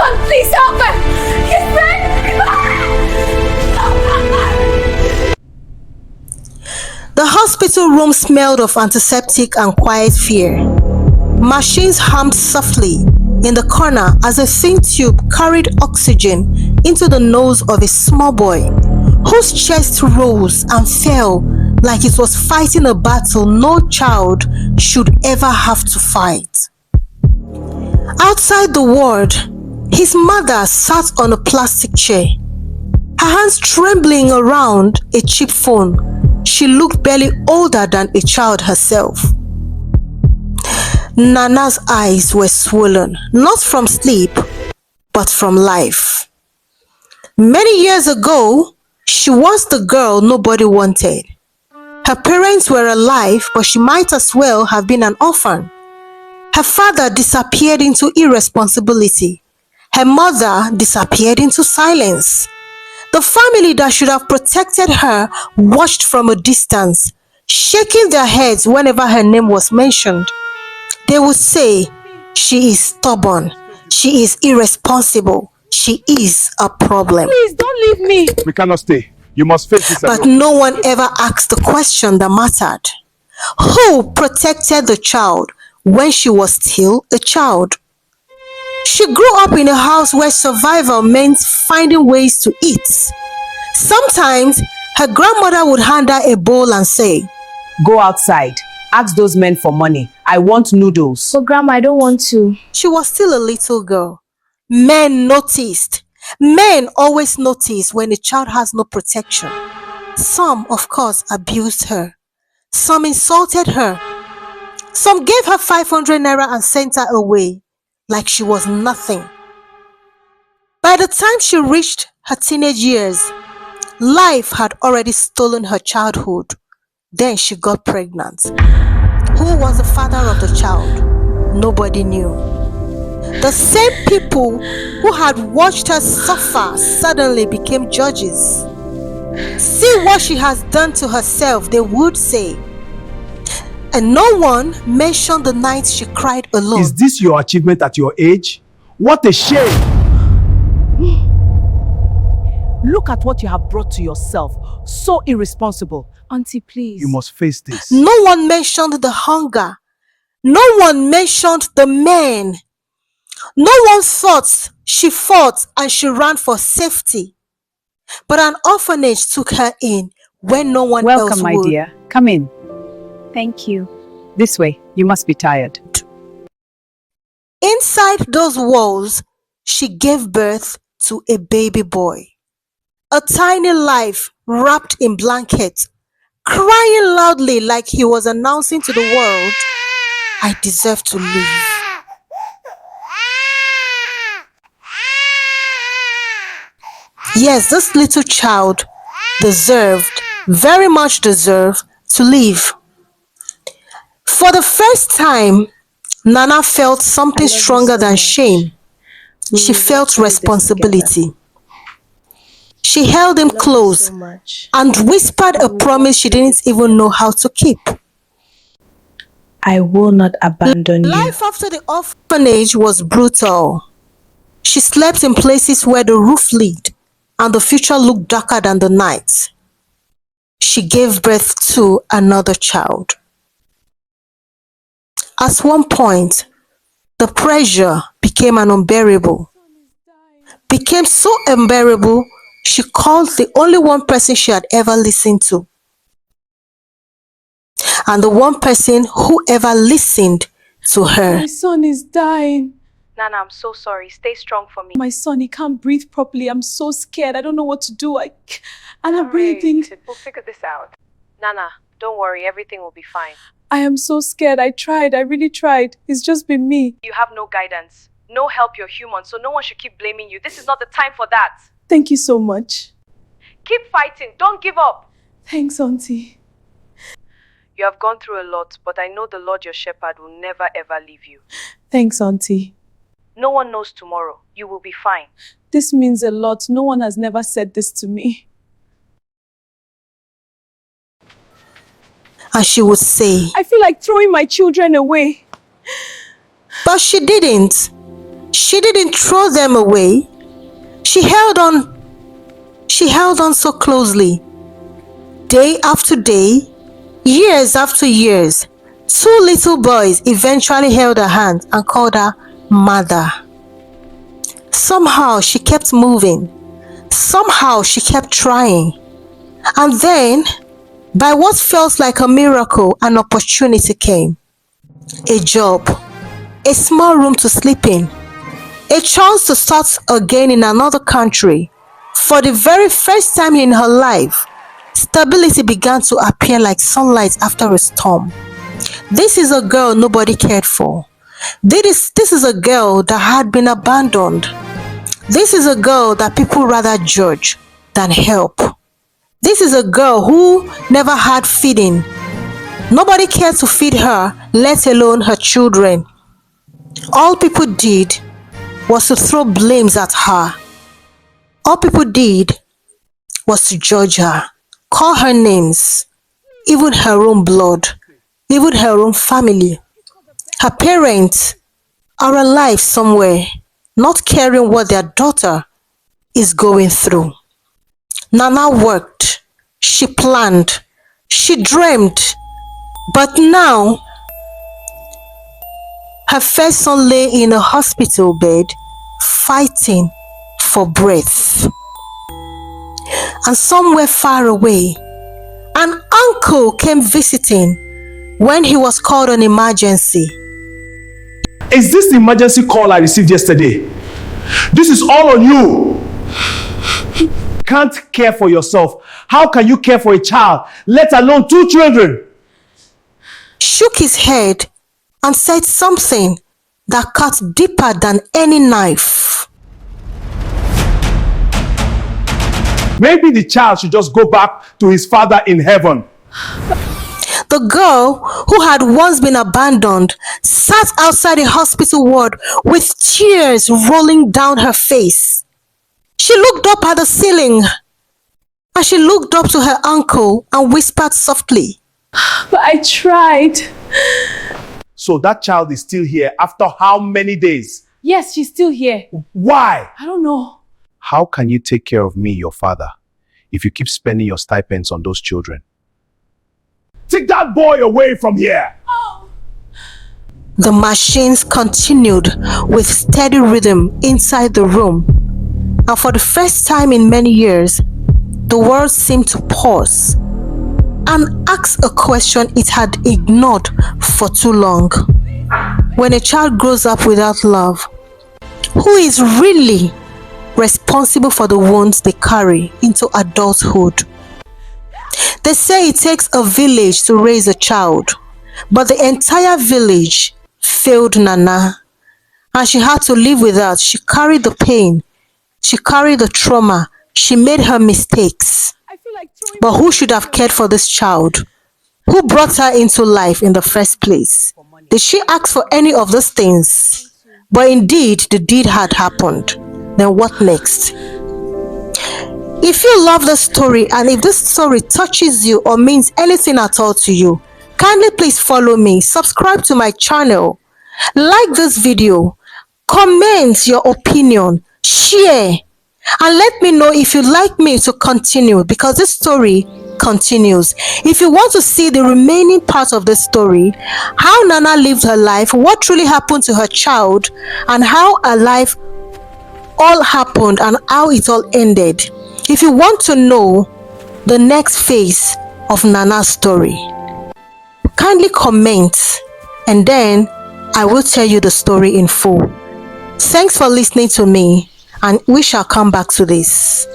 John, please help her! He's pregnant! The hospital room smelled of antiseptic and quiet fear. Machines hummed softly in the corner as a thin tube carried oxygen into the nose of a small boy, whose chest rose and fell like it was fighting a battle no child should ever have to fight. Outside the ward, his mother sat on a plastic chair, her hands trembling around a cheap phone. She looked barely older than a child herself. Nana's eyes were swollen, not from sleep, but from life. Many years ago, she was the girl nobody wanted. Her parents were alive, but she might as well have been an orphan. Her father disappeared into irresponsibility. Her mother disappeared into silence. The family that should have protected her watched from a distance, shaking their heads whenever her name was mentioned. They would say, "She is stubborn, she is irresponsible, she is a problem." Please, don't leave me. We cannot stay. You must face this alone. But no one ever asked the question that mattered. Who protected the child when she was still a child? She grew up in a house where survival meant finding ways to eat. Sometimes her grandmother would hand her a bowl and say, "Go outside. Ask those men for money. I want noodles." But Grandma, I don't want to. She was still a little girl. Men noticed. Men always notice when a child has no protection. Some, of course, abused her. Some insulted her. Some gave her 500 naira and sent her away like she was nothing. By the time she reached her teenage years, life had already stolen her childhood. Then she got pregnant. Who was the father of the child? Nobody knew. The same people who had watched her suffer suddenly became judges. "See what she has done to herself," they would say. And no one mentioned the nights she cried alone. Is this your achievement at your age? What a shame! Look at what you have brought to yourself. So irresponsible. Auntie, please. You must face this. No one mentioned the hunger. No one mentioned the men. No one thought she fought and she ran for safety. But an orphanage took her in when no one else Welcome, my would. dear. Come in. Thank you. This way. You must be tired. Inside those walls, she gave birth to a baby boy. A tiny life wrapped in blankets, crying loudly like he was announcing to the world, "I deserve to live." Yes, this little child very much deserved to live. For the first time, Nana felt something stronger than shame. She felt responsibility. She held him close and whispered a promise she didn't even know how to keep. "I will not abandon you." Life after the orphanage was brutal. She slept in places where the roof leaked and the future looked darker than the night. She gave birth to another child. At one point, the pressure became so unbearable, she called the only one person she had ever listened to. And the one person who ever listened to her. "My son is dying. Nana, I'm so sorry. Stay strong for me. My son, he can't breathe properly. I'm so scared. I don't know what to do. And I'm breathing. We'll figure this out. Nana, don't worry. Everything will be fine. I am so scared. I tried. I really tried. It's just been me. You have no guidance. No help. You're human, so no one should keep blaming you. This is not the time for that. Thank you so much. Keep fighting. Don't give up. Thanks, Auntie. You have gone through a lot, but I know the Lord your shepherd will never ever leave you. Thanks, Auntie. No one knows tomorrow. You will be fine. This means a lot. No one has never said this to me. And she would say, I feel like throwing my children away. but she didn't. She didn't throw them away. She held on so closely. Day after day, years after years, two little boys eventually held her hand and called her mother. Somehow she kept moving. Somehow she kept trying. And then, by what felt like a miracle, an opportunity came. A job, a small room to sleep in, a chance to start again in another country. For the very first time in her life, stability began to appear like sunlight after a storm. This is a girl nobody cared for. This is a girl that had been abandoned. This is a girl that people rather judge than help. This is a girl who never had feeding. Nobody cared to feed her, let alone her children. All people did was to throw blames at her. All people did was to judge her, call her names, even her own blood, even her own family. Her parents are alive somewhere, not caring what their daughter is going through. Nana worked, she planned, she dreamed, but now her first son lay in a hospital bed fighting for breath. And somewhere far away, an uncle came visiting when he was called on emergency. Is this the emergency call I received yesterday? This is all on you. Can't care for yourself. How can you care for a child, let alone two children? Shook his head and said something that cut deeper than any knife. Maybe the child should just go back to his father in heaven. The girl, who had once been abandoned, sat outside the hospital ward with tears rolling down her face. She looked up at the ceiling and she looked up to her uncle and whispered softly, But I tried. So that child is still here after how many days? Yes, she's still here. Why? I don't know. How can you take care of me, your father, if you keep spending your stipends on those children? Take that boy away from here! The machines continued with steady rhythm inside the room, and for the first time in many years, the world seemed to pause and ask a question it had ignored for too long. When a child grows up without love, who is really responsible for the wounds they carry into adulthood? They say it takes a village to raise a child, but the entire village failed Nana, and she had to live with that. She carried the pain, she carried the trauma, she made her mistakes. I feel like throwing. But who should have cared for this child? Who brought her into life in the first place? Did she ask for any of those things? But indeed, the deed had happened. Then what next? If you love the story, and if this story touches you or means anything at all to you, kindly please follow me, subscribe to my channel, like this video, comment your opinion, share, and let me know if you'd like me to continue, because this story continues. If you want to see the remaining part of the story, how Nana lived her life, what truly happened to her child, and how her life all happened and how it all ended. If you want to know the next phase of Nana's story, kindly comment and then I will tell you the story in full. Thanks for listening to me, and we shall come back to this.